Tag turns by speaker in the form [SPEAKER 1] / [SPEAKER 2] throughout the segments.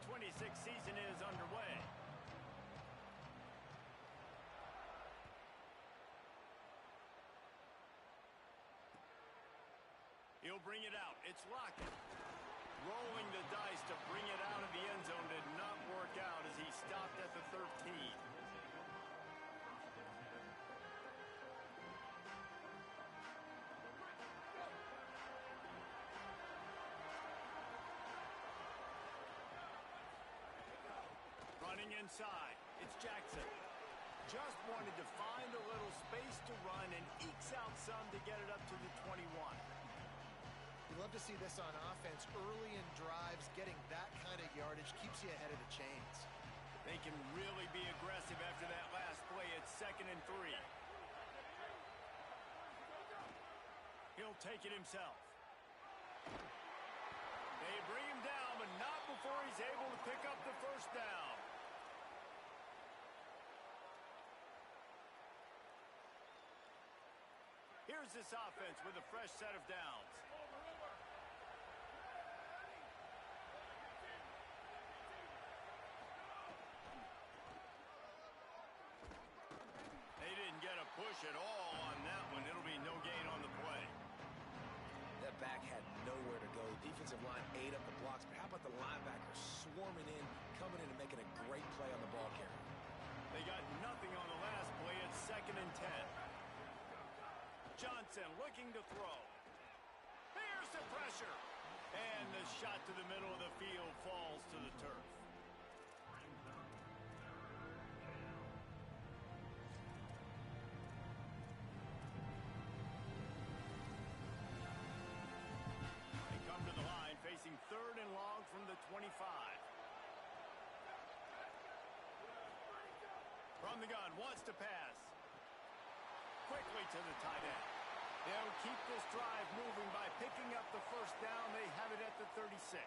[SPEAKER 1] 2026 season is underway. He'll bring it out. It's Lockett. Rolling the dice to bring it out of the end zone did not work out as he stopped at the 13. Running inside, it's Jackson. Just wanted to find a little space to run and ekes out some to get it up to the 21.
[SPEAKER 2] You love to see this on offense. Early in drives, getting that kind of yardage keeps you ahead of the chains.
[SPEAKER 1] They can really be aggressive after that last play. It's 2nd and 3. He'll take it himself. They bring him down, but not before he's able to pick up the first down. Here's this offense with a fresh set of downs. They didn't get a push at all on that one. It'll be no gain on the play.
[SPEAKER 3] That back had nowhere to go. Defensive line ate up the blocks, but how about the linebackers swarming in, coming in and making a great play on the ball carrier?
[SPEAKER 1] They got nothing on the last play. It's 2nd and 10. Johnson looking to throw. Here's the pressure. And the shot to the middle of the field falls to the turf. They come to the line facing 3rd and long from the 25. From the gun, wants to pass. Quickly to the tight end. They'll keep this drive moving by picking up the first down. They have it at the 36.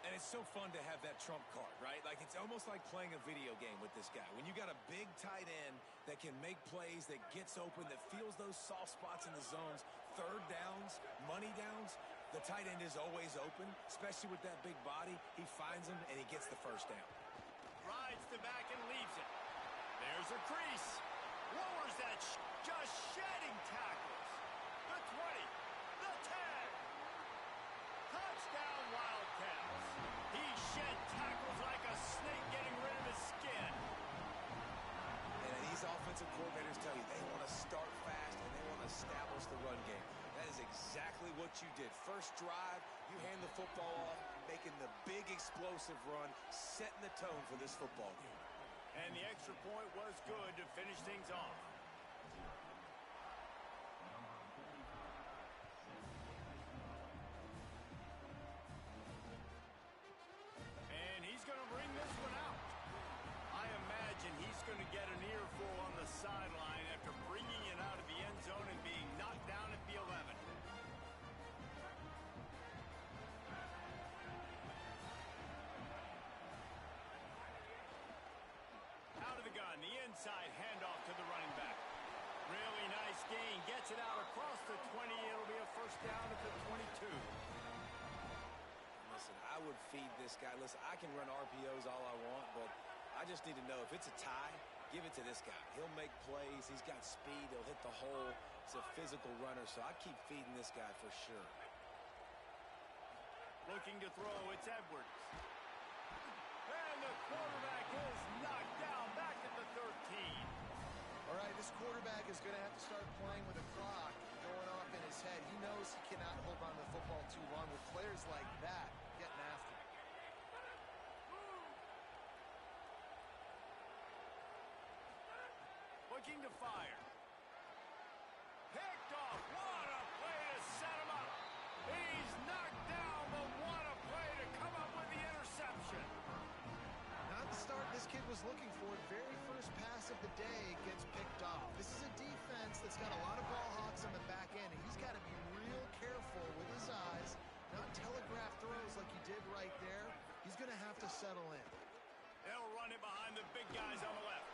[SPEAKER 3] And it's so fun to have that trump card, right? Like, it's almost like playing a video game with this guy. When you got a big tight end that can make plays, that gets open, that feels those soft spots in the zones, 3rd downs, money downs, the tight end is always open, especially with that big body. He finds him, and he gets the first down.
[SPEAKER 1] Rides the back and leaves it. There's a crease. Lowers that, just shedding tackles. The 20, the 10. Touchdown Wildcats. He shed tackles like a snake getting rid of his skin.
[SPEAKER 3] And these offensive coordinators tell you they want to start fast and they want to establish the run game. That is exactly what you did. First drive, you hand the football off, making the big explosive run, setting the tone for this football game.
[SPEAKER 1] And the extra point was good to finish things off. And he's going to bring this one out. I imagine he's going to get an earful on the sideline after bringing it out of the end zone and being knocked down at the 11. Out of the gun, the inside handoff to the running back. Really nice gain, gets it out across the 20. It'll be a first down at the 22.
[SPEAKER 3] Listen, I would feed this guy. Listen, I can run RPOs all I want, but I just need to know if it's a tie, give it to this guy. He'll make plays. He's got speed. He'll hit the hole. He's a physical runner, so I keep feeding this guy for sure.
[SPEAKER 1] Looking to throw, it's Edwards. And the quarterback is knocked down back at the 13.
[SPEAKER 2] All right, this quarterback is going to have to start playing with a clock going off in his head. He knows he cannot hold on to the football too long with players like that getting after him.
[SPEAKER 1] Looking to fire. Picked off. What a play to set him up. He's knocked down, but what a play to come up with the interception.
[SPEAKER 2] Not the start this kid was looking for. Very first pass of the day gets picked off. This is a defense that's got a lot of ball hawks on the back end, and he's got to be real careful with his eyes, not telegraph throws like he did right there. He's going to have to settle in.
[SPEAKER 1] They'll run it behind the big guys on the left.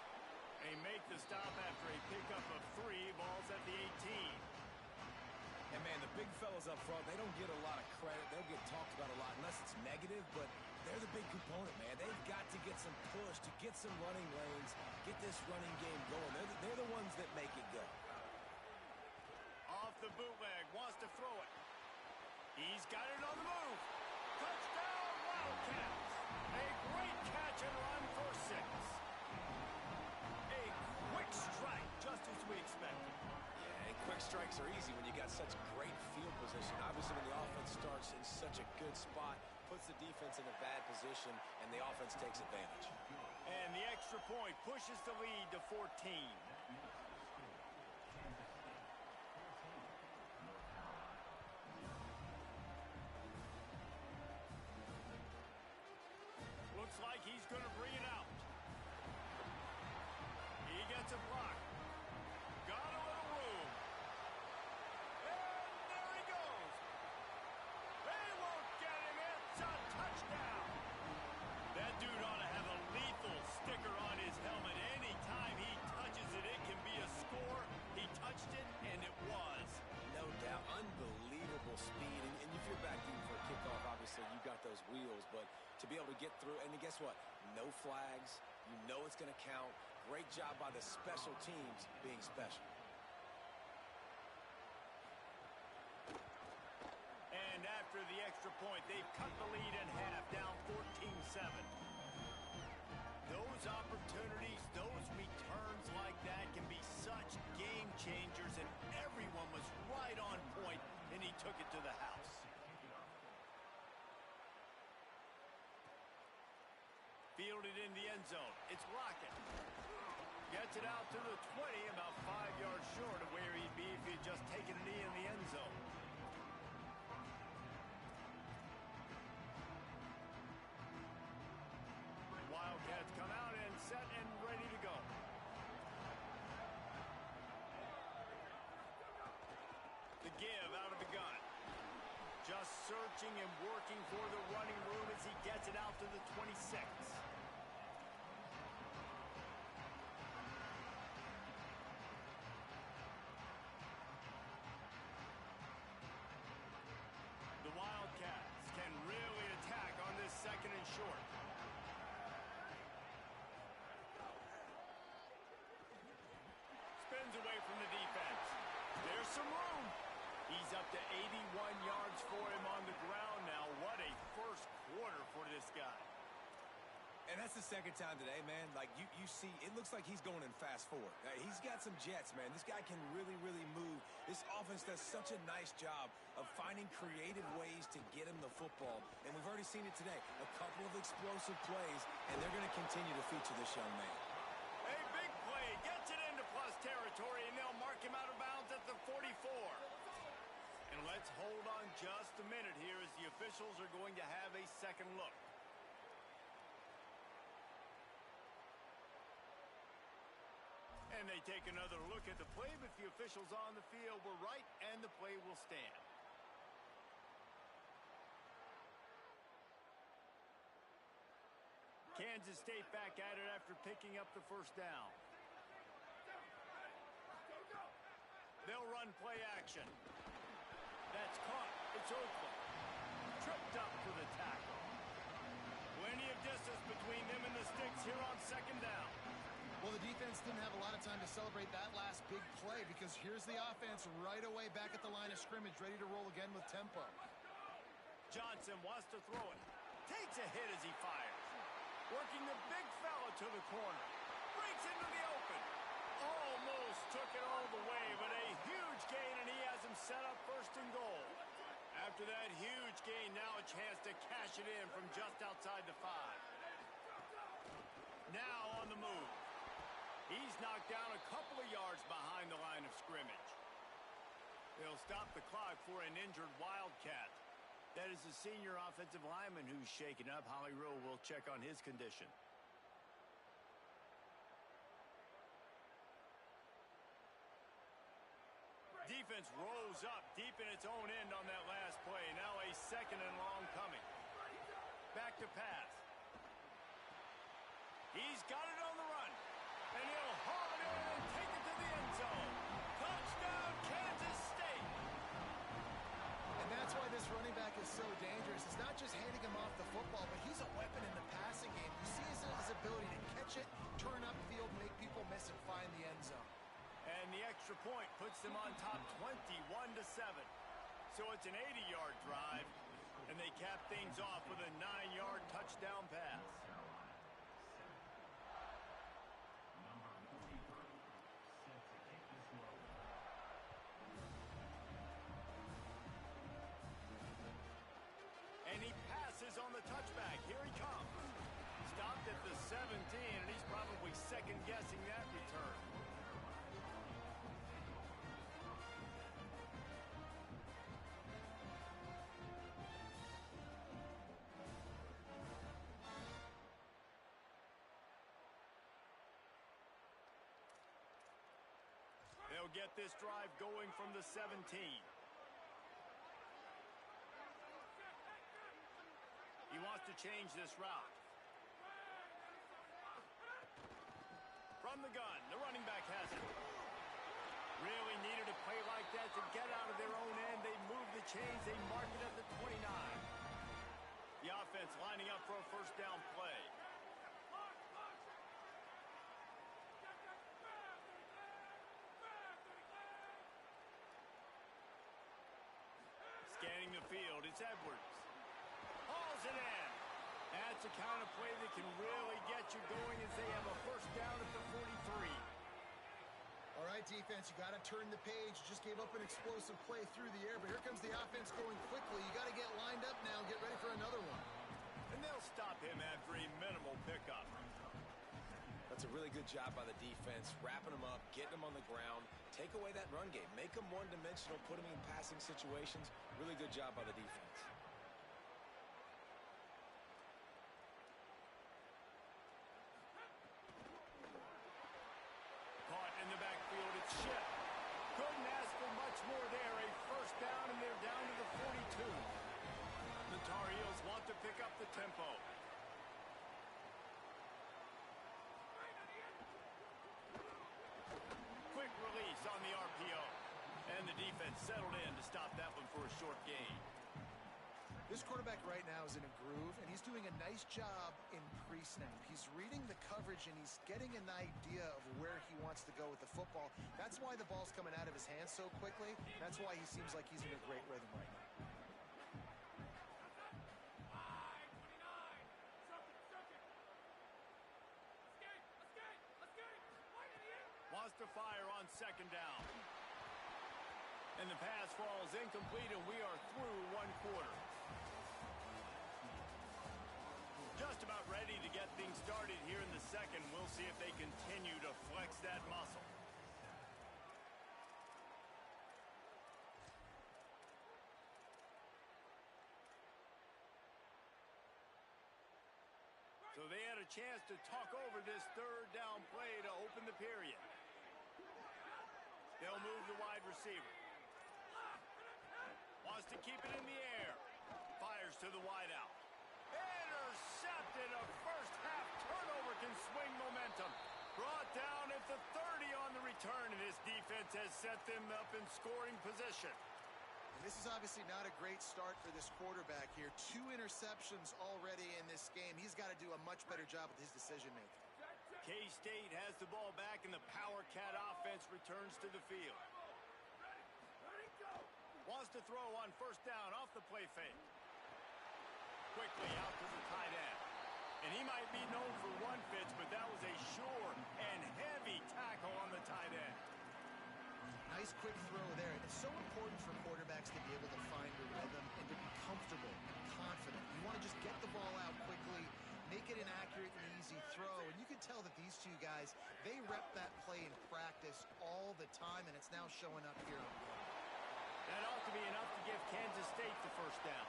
[SPEAKER 1] They make the stop after a pickup of 3. Ball's at the 18.
[SPEAKER 3] And, man, the big fellas up front, they don't get a lot of credit. They'll get talked about a lot unless it's negative, but They're the big component, man. They've got to get some push, to get some running lanes, get this running game going. They're the ones that make it go.
[SPEAKER 1] Off the bootleg, wants to throw it. He's got it on the move. Touchdown, Wildcats. A great catch and run for 6. A quick strike, just as we expected.
[SPEAKER 3] Yeah, and quick strikes are easy when you got such great field position. Obviously, when the offense starts in such a good spot, puts the defense in a bad position, and the offense takes advantage.
[SPEAKER 1] And the extra point pushes the lead to 14. Looks like he's going to bring it out. He gets a block. Got a little room. And there he goes. They won't get him. It's a touchdown. That dude ought to have a lethal sticker on his helmet. Anytime he touches it, it can be a score. He touched it, and it was.
[SPEAKER 3] No doubt. Unbelievable speed. And if you're back deep for a kickoff, obviously you got those wheels. But to be able to get through, and guess what? No flags. You know it's going to count. Great job by the special teams being special.
[SPEAKER 1] And after the extra point, they've cut the lead in half, down 14-7. Those opportunities, those returns like that can be such game changers, and everyone was right on point, and he took it to the house. Fielded in the end zone. It's Lockett. Gets it out to the 20, about 5 yards short of where he'd be if he'd just taken a knee in the end zone. Wildcats come out and set and ready to go. The give out of the gun. Just searching and working for the running room as he gets it out to the 26. The Wildcats can really attack on this second and short. Spins away from the defense. There's some room. He's up to 81 yards for him on the ground now. What a first quarter for this guy.
[SPEAKER 3] And that's the second time today, man. Like, you see, it looks like he's going in fast forward. He's got some jets, man. This guy can really, really move. This offense does such a nice job of finding creative ways to get him the football. And we've already seen it today. A couple of explosive plays, and they're going to continue to feature this young man.
[SPEAKER 1] A big play. Gets it into plus territory, and they'll mark him out of bounds at the 44. And let's hold on just a minute here as the officials are going to have a second look. And they take another look at the play, but the officials on the field were right, and the play will stand. Kansas State back at it after picking up the first down. They'll run play action. That's caught. It's Oakland. Tripped up for the tackle. Plenty of distance between them and the sticks here on second down.
[SPEAKER 2] Well, the defense didn't have a lot of time to celebrate that last big play because here's the offense right away back at the line of scrimmage, ready to roll again with tempo.
[SPEAKER 1] Johnson wants to throw it. Takes a hit as he fires. Working the big fella to the corner. Breaks into the open. Almost took it all the way, but a huge gain, and he has him set up first and goal. After that huge gain, now a chance to cash it in from just outside the 5. Now on the move. He's knocked down a couple of yards behind the line of scrimmage. They'll stop the clock for an injured Wildcat. That is the senior offensive lineman who's shaken up. Holly Rowe will check on his condition. Defense rolls up deep in its own end on that last play. Now a second and long coming. Back to pass. He's got it on the run. And he'll haul it in and take it to the end zone. Touchdown, Kansas State.
[SPEAKER 2] And that's why this running back is so dangerous. It's not just handing him off the football, but he's away ability to catch it, turn upfield, make people miss, and find the end zone.
[SPEAKER 1] And the extra point puts them on top 21-7. So it's an 80-yard drive, and they cap things off with a 9-yard touchdown pass. And he passes on the touchback. Here he comes. Stopped at the 17, and he's probably second-guessing that return. They'll get this drive going from the 17. He wants to change this route. From the gun, the running back has it. Really needed a play like that to get out of their own end. They move the chains. They mark it at the 29. The offense lining up for a first down play. Scanning the field, it's Edwards. Hauls it in. That's the kind of play that can really get you going as they have a first down at the 43.
[SPEAKER 2] All right, defense, you got to turn the page. Just gave up an explosive play through the air, but here comes the offense going quickly. You got to get lined up now and get ready for another one.
[SPEAKER 1] And they'll stop him after a minimal pickup.
[SPEAKER 3] That's a really good job by the defense, wrapping them up, getting them on the ground, take away that run game, make them one-dimensional, put them in passing situations. Really good job by the defense.
[SPEAKER 1] Caught in the backfield, it's Shipp. Couldn't ask for much more there. A first down, and they're down to the 42. The Tar Heels want to pick up the tempo. Quick release on the RPO. And the defense settled in to stop that one for a short gain.
[SPEAKER 2] This quarterback right now is in a groove, and he's doing a nice job in pre-snap. He's reading the coverage, and he's getting an idea of where he wants to go with the football. That's why the ball's coming out of his hands so quickly. That's why he seems like he's in a great rhythm right now.
[SPEAKER 1] Wants to fire on second down. And the pass falls incomplete, and we are through one quarter. Just about ready to get things started here in the second. We'll see if they continue to flex that muscle. So they had a chance to talk over this third down play to open the period. They'll move the wide receiver. Wants to keep it in the air. Fires to the wideout. Intercepted. A first half turnover can swing momentum. Brought down at the 30 on the return, and his defense has set them up in scoring position.
[SPEAKER 2] And this is obviously not a great start for this quarterback here. 2 interceptions already in this game. He's got to do a much better job with his decision-making.
[SPEAKER 1] K-State has the ball back, and the Power Cat offense returns to the field. Wants to throw on first down off the play fake. Quickly out to the tight end. And he might be known for run fits, but that was a sure and heavy tackle on the tight end.
[SPEAKER 2] Nice quick throw there. It's so important for quarterbacks to be able to find a rhythm and to be comfortable and confident. You want to just get the ball out quickly, make it an accurate and easy throw. And you can tell that these two guys, they rep that play in practice all the time, and it's now showing up here.
[SPEAKER 1] That ought to be enough to give Kansas State the first down.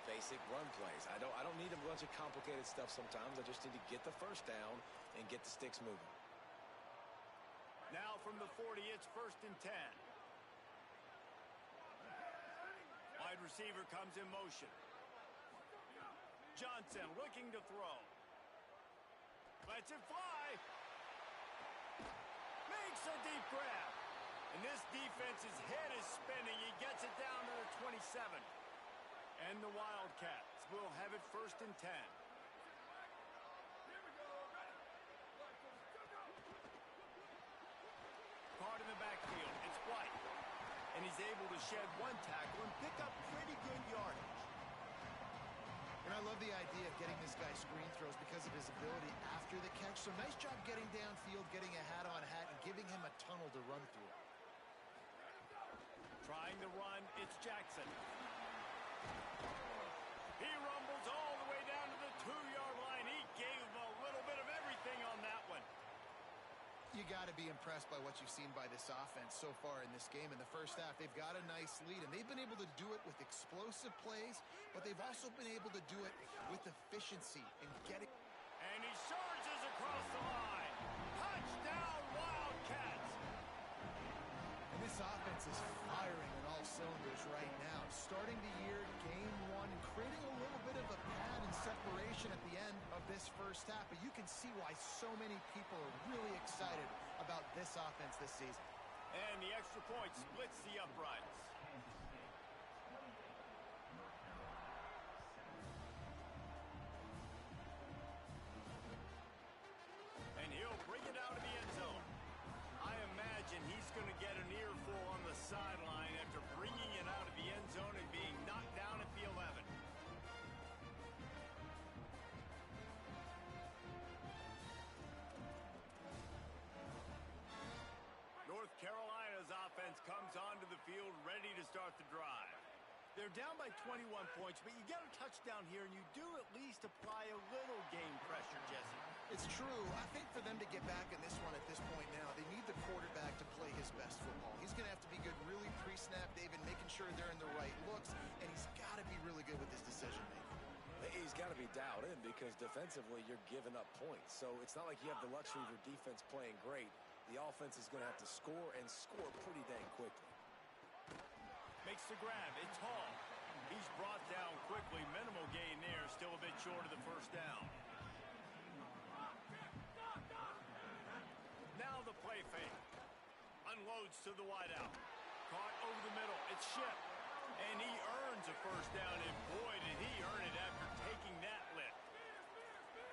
[SPEAKER 3] Basic run plays. I don't need a bunch of complicated stuff sometimes. I just need to get the first down and get the sticks moving.
[SPEAKER 1] Now from the 40, it's first and 10. Wide receiver comes in motion. Johnson looking to throw. Lets it fly. Makes a deep grab. And this defense's head is spinning. He gets it down to the 27. And the Wildcats will have it first and 10. able to shed one tackle and pick up pretty good yardage.
[SPEAKER 2] And I love the idea of getting this guy screen throws because of his ability after the catch. So nice job getting downfield, getting a hat-on-hat, and giving him a tunnel to run through.
[SPEAKER 1] Trying to run, it's Jackson. He rumbles all the way down to the 2-yard line. He gave him a little bit of everything on that one.
[SPEAKER 2] You got to be impressed by what you've seen by this offense so far in this game. In the first half, they've got a nice lead, and they've been able to do it with explosive plays, but they've also been able to do it with efficiency and getting...
[SPEAKER 1] And he surges across the line. Touchdown, Wildcats!
[SPEAKER 2] And this offense is firing on all cylinders right now. Starting the year, game one, and creating a little bit of a pad and separation at the end of this first half. But you can see why so many people are really excited about this offense this season.
[SPEAKER 1] And the extra point splits the uprights. And he'll bring it out of the end zone. I imagine he's going to get an earful on the sideline after bringing it out of the end zone and being knocked down at the 11. North Carolina's offense comes onto the field ready to start the drive. They're down by 21 points, but you get a touchdown here, and you do at least apply a little game pressure, Jesse.
[SPEAKER 2] It's true. I think for them to get back in this one at this point now, they need the quarterback to play his best football. He's going to have to be good really pre-snap, David, making sure they're in the right looks, and he's got to be really good with his decision-making.
[SPEAKER 3] He's got to be dialed in because defensively you're giving up points. So it's not like you have the luxury of your defense playing great. The offense is going to have to score and score pretty dang quickly.
[SPEAKER 1] Makes the grab. It's Hall. He's brought down quickly. Minimal gain there. Still a bit short of the first down. Now the play fake. Unloads to the wideout. Caught over the middle. It's Shipp. And he earns a first down. And boy, did he earn it after taking that lift.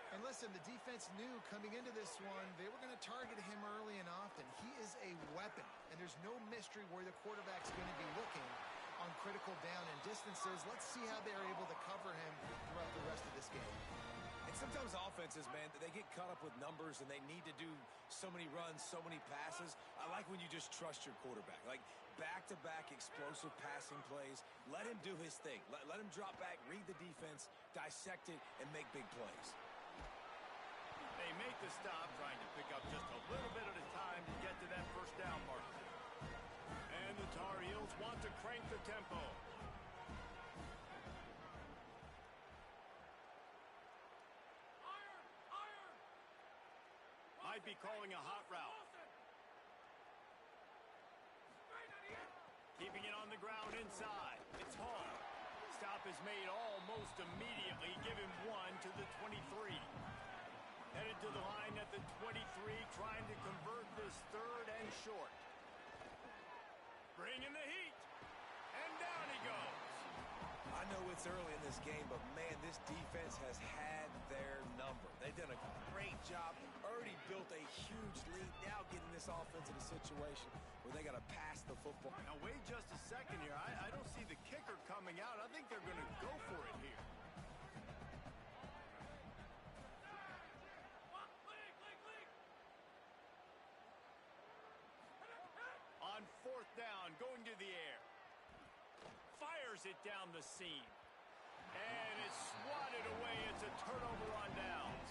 [SPEAKER 2] And listen, the defense knew coming into this one, they were going to target him early and often. He is a weapon, and there's no mystery where the quarterback's going to be looking on critical down and distances. Let's see how they're able to cover him throughout the rest of this game.
[SPEAKER 3] And sometimes offenses, man, they get caught up with numbers and they need to do so many runs, so many passes. I like when you just trust your quarterback. Like back-to-back explosive passing plays. Let him do his thing. Let him drop back, read the defense, dissect it, and make big plays.
[SPEAKER 1] They make the stop, trying to pick up just a little bit at a time to get to that first down marker. And the Tar Heels want to crank the tempo. Might be calling a hot route. Keeping it on the ground inside. It's Hall. Stop is made almost immediately. Give him one to the 23. Headed to the line at the 23, trying to convert this third and short. Bringing the heat. And down he goes.
[SPEAKER 3] I know it's early in this game, but man, this defense has had their number. They've done a great job. Already built a huge lead. Now getting this offense in a situation where they got to pass the football.
[SPEAKER 1] Now wait just a second here. I don't see the kicker coming out. I think they're going to go for it here. On fourth down, going to the air. Fires it down the seam. And it's swatted away. It's a turnover on downs.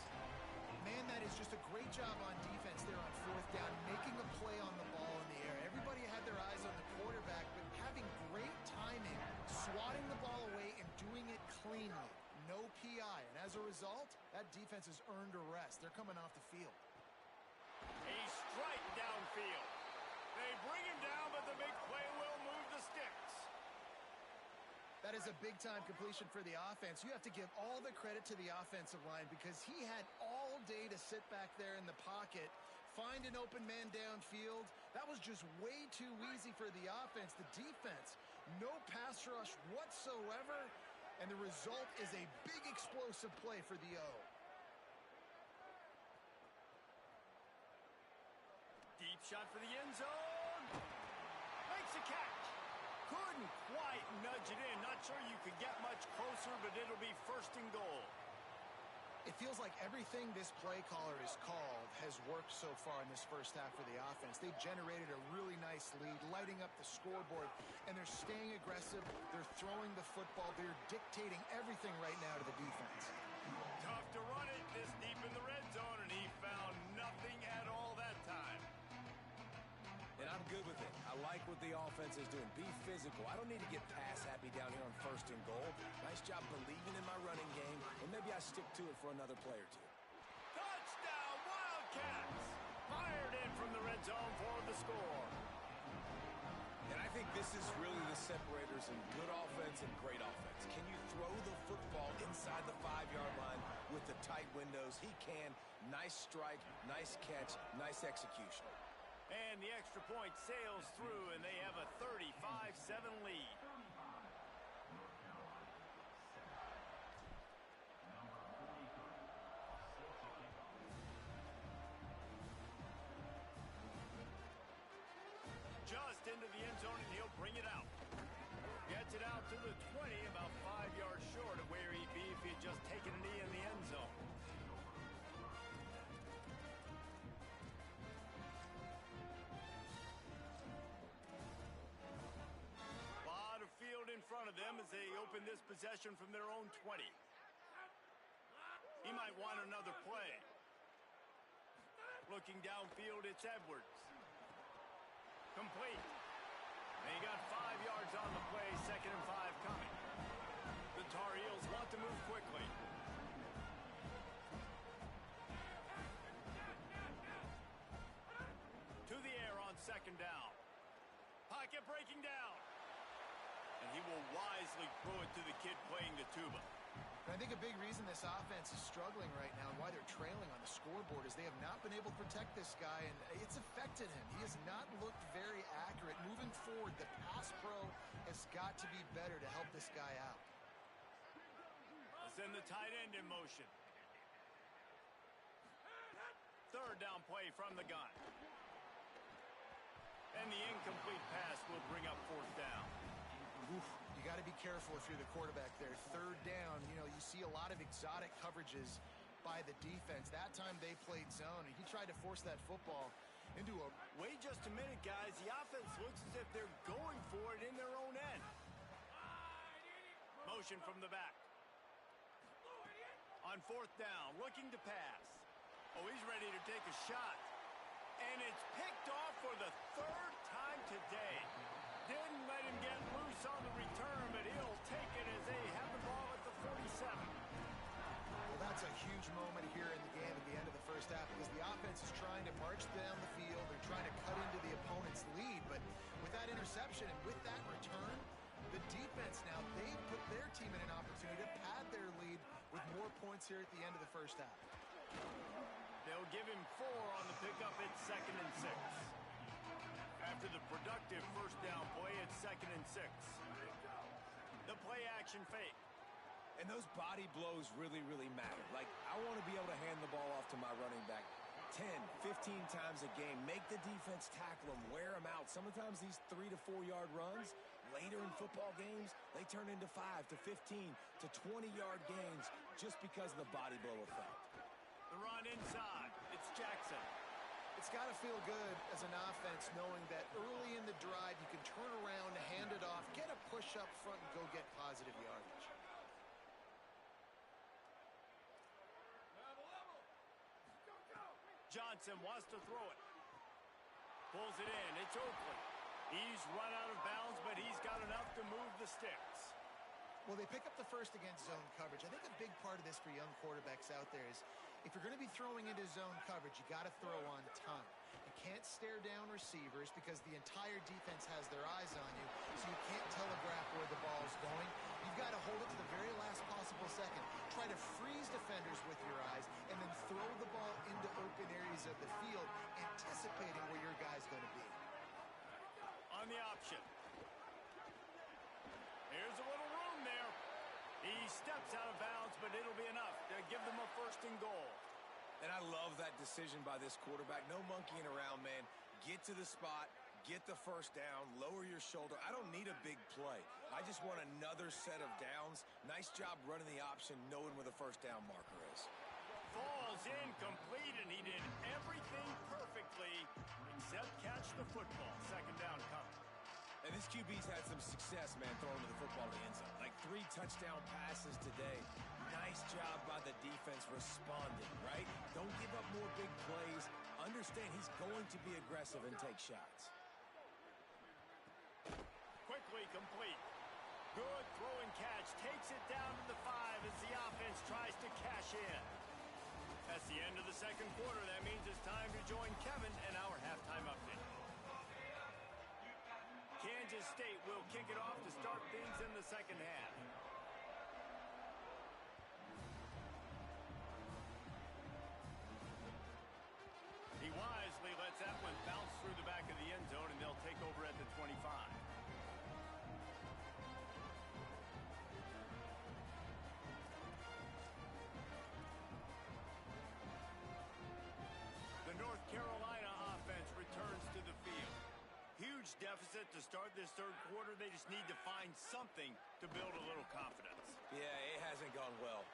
[SPEAKER 2] Man, that is just a great job on defense there on fourth down, making a play on the ball in the air. Everybody had their eyes on the quarterback, but having great timing, swatting the ball away and doing it cleanly. No PI. And as a result, that defense has earned a rest. They're coming off the field.
[SPEAKER 1] A strike downfield. They bring him down, but the big play will move the sticks.
[SPEAKER 2] That is a big-time completion for the offense. You have to give all the credit to the offensive line because he had all day to sit back there in the pocket, find an open man downfield. That was just way too easy for the offense. The defense, no pass rush whatsoever, and the result is a big explosive play for the O.
[SPEAKER 1] Deep shot for the end zone. Makes a catch. nudge it in. Not sure you could get much closer, but it'll be first and goal.
[SPEAKER 2] It feels like everything this play caller has called has worked so far in this first half for the offense. They've generated a really nice lead, lighting up the scoreboard, and they're staying aggressive. They're throwing the football. They're dictating everything right now to the defense.
[SPEAKER 1] Tough to run it this deep in the red zone, and he found nothing at all that time.
[SPEAKER 3] And I'm good with it. I like what the offense is doing. Be physical. I don't need to get pass happy down here on first and goal. Nice job believing in my running game, and maybe I stick to it for another play or two.
[SPEAKER 1] Touchdown, Wildcats! Fired in from the red zone for the score.
[SPEAKER 3] And I think this is really the separators in good offense and great offense. Can you throw the football inside the 5-yard line with the tight windows? He can. Nice strike, nice catch, nice execution.
[SPEAKER 1] And the extra point sails through, and they have a 35-7 lead. Just into the end zone, and he'll bring it out. Gets it out to the 20, about 5 yards short of where he'd be if he had just taken a knee in the end zone. In front of them as they open this possession from their own 20. He might want another play. Looking downfield, it's Edwards. Complete. And he got 5 yards on the play, 2nd and 5 coming. The Tar Heels want to move quickly. To the air on 2nd down. Pocket breaking down. And he will wisely throw it to the kid playing the tuba.
[SPEAKER 2] And I think a big reason this offense is struggling right now and why they're trailing on the scoreboard is they have not been able to protect this guy, and it's affected him. He has not looked very accurate. Moving forward, the pass pro has got to be better to help this guy out.
[SPEAKER 1] They'll send the tight end in motion. 3rd down play from the gun. And the incomplete pass will bring up 4th down.
[SPEAKER 2] Oof, you got to be careful if you're the quarterback there. 3rd down, you see a lot of exotic coverages by the defense. That time they played zone, and he tried to force that football into a...
[SPEAKER 1] Wait just a minute, guys. The offense looks as if they're going for it in their own end. Motion from the back. On 4th down, looking to pass. Oh, he's ready to take a shot. And it's picked off for the 3rd time today. Didn't let him get loose on the return, but he'll take it as they have the ball at the 47.
[SPEAKER 2] Well, that's a huge moment here in the game at the end of the first half because the offense is trying to march down the field. They're trying to cut into the opponent's lead, but with that interception and with that return, the defense now, they've put their team in an opportunity to pad their lead with more points here at the end of the first half.
[SPEAKER 1] They'll give him 4 on the pickup. It's 2nd and 6. After the productive 1st down play, it's 2nd and 6. The play action fake.
[SPEAKER 3] And those body blows really, really matter. Like, I want to be able to hand the ball off to my running back 10, 15 times a game. Make the defense tackle them, wear them out. Sometimes these 3 to 4 yard runs, later in football games, they turn into 5 to 15 to 20-yard gains just because of the body blow effect.
[SPEAKER 1] The run inside. It's Jackson.
[SPEAKER 2] It's got to feel good as an offense knowing that early in the drive you can turn around, hand it off, get a push up front, and go get positive yardage.
[SPEAKER 1] Johnson wants to throw it. Pulls it in. It's Oakley. He's run out of bounds, but he's got enough to move the sticks.
[SPEAKER 2] Well, they pick up the first against zone coverage. I think a big part of this for young quarterbacks out there is if you're going to be throwing into zone coverage, you got to throw on time. You can't stare down receivers because the entire defense has their eyes on you, so you can't telegraph where the ball's going. You've got to hold it to the very last possible second. Try to freeze defenders with your eyes and then throw the ball into open areas of the field, anticipating where your guy's going to be.
[SPEAKER 1] On the option. Here's a little room there. He steps out of bounds, but it'll be enough to give them a 1st and goal.
[SPEAKER 3] And I love that decision by this quarterback. No monkeying around, man. Get to the spot, get the first down, lower your shoulder. I don't need a big play. I just want another set of downs. Nice job running the option, knowing where the first down marker is.
[SPEAKER 1] Falls incomplete, and he did everything perfectly except catch the football. Second down coming.
[SPEAKER 3] And this QB's had some success, man, throwing to the football to the end zone. Like 3 touchdown passes today. Nice job by the defense responding, right? Don't give up more big plays. Understand he's going to be aggressive and take shots.
[SPEAKER 1] Quickly complete. Good throw and catch. Takes it down to the 5 as the offense tries to cash in. That's the end of the second quarter. That means it's time to join Kevin and our halftime update. Kansas State will kick it off to start things in the second half. He wisely lets that one bounce through the back of the end zone, and they'll take over at the 25. The North Carolina offense returns to the field. Huge deficit to start this third quarter. They just need to find something to build a little confidence.
[SPEAKER 3] Yeah, it hasn't gone well.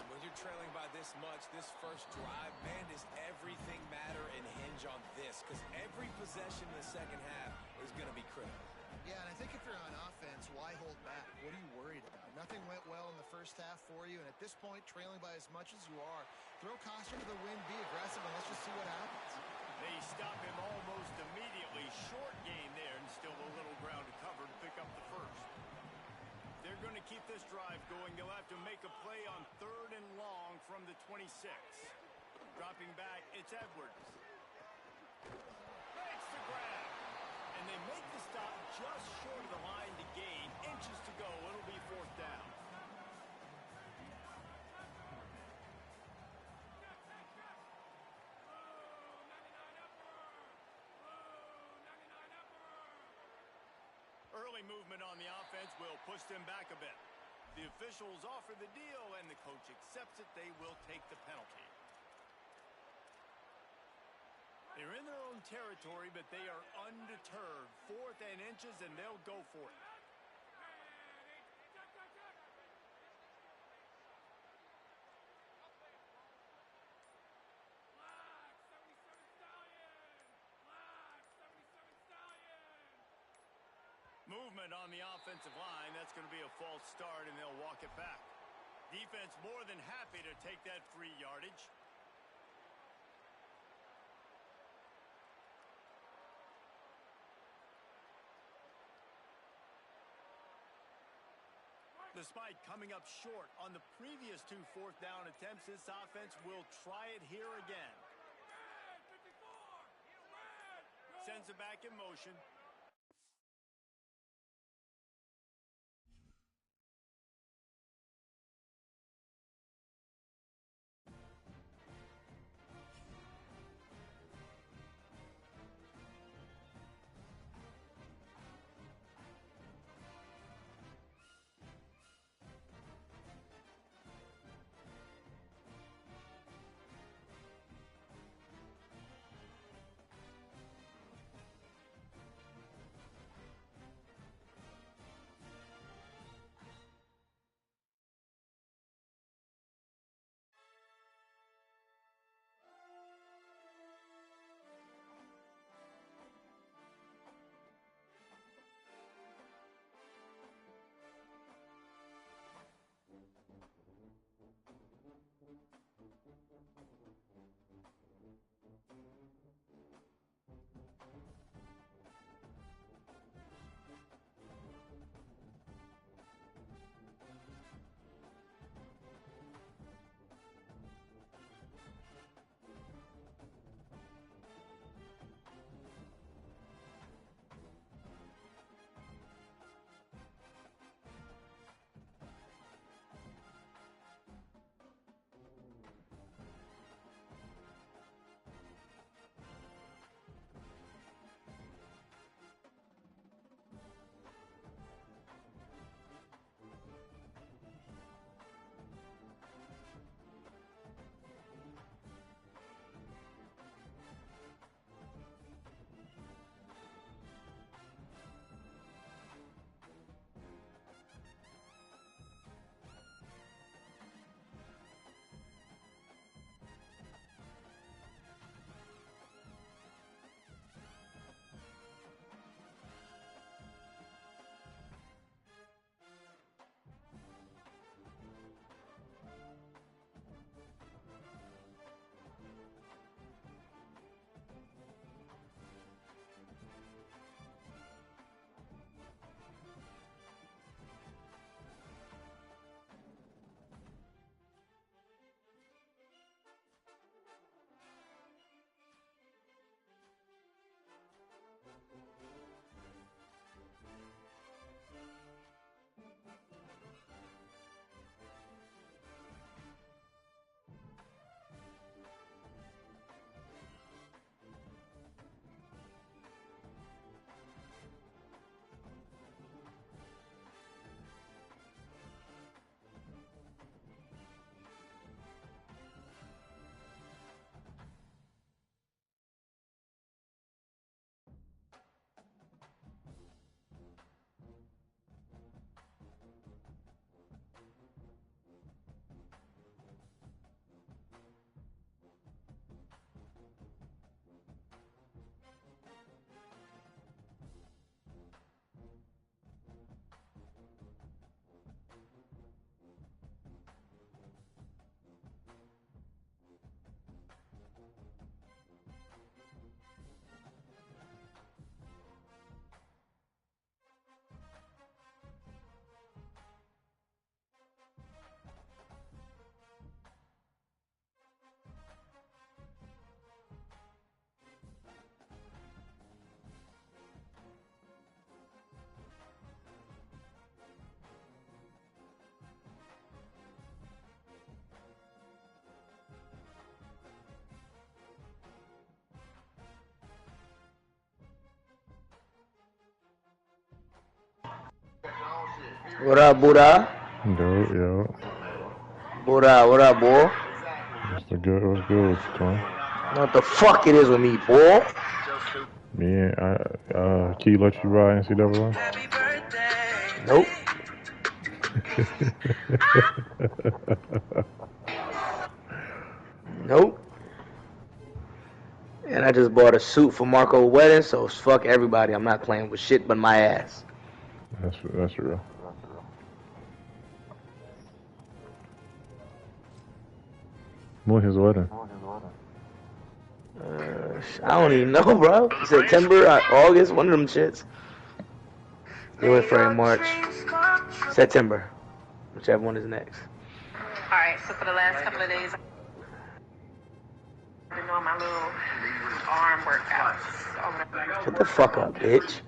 [SPEAKER 3] When you're trailing by this much, this first drive, man, does everything matter and hinge on this? Because every possession in the second half is going to be critical.
[SPEAKER 2] Yeah, and I think if you're on offense, why hold back? What are you worried about? Nothing went well in the first half for you, and at this point, trailing by as much as you are, throw caution to the wind, be aggressive, and let's just see what happens.
[SPEAKER 1] They stop him almost immediately. Short gain there, and still a little ground to cover to pick up the first. They're going to keep this drive going. They'll have to make a play on 3rd and long from the 26. Dropping back, it's Edwards. Makes the grab. And they make the stop just short of the line to gain. Inches to go. It'll be 4th down. Early movement on the offense will push them back a bit. The officials offer the deal, and the coach accepts it. They will take the penalty. They're in their own territory, but they are undeterred. 4th and inches, and they'll go for it. Movement on the offensive line. That's going to be a false start, and they'll walk it back. Defense more than happy to take that free yardage. Despite coming up short on the previous 2 4th down attempts, this offense will try it here again. Sends it back in motion.
[SPEAKER 4] What up, Buddha?
[SPEAKER 5] Yo.
[SPEAKER 4] Buddha, what up, boy?
[SPEAKER 5] What's good with you, Tom?
[SPEAKER 4] What the fuck it is with me, boy?
[SPEAKER 5] Me and Key let you ride NCAA?
[SPEAKER 4] Nope. Nope. And I just bought a suit for Marco's wedding, so fuck everybody. I'm not playing with shit but my ass.
[SPEAKER 5] That's real. When his wedding?
[SPEAKER 4] I don't even know, bro. September, August, one of them shits. They went for in March. September. Whichever one is next.
[SPEAKER 6] Alright, so for the last couple of days, I've been doing my little arm workouts.
[SPEAKER 4] Shut the fuck up, bitch.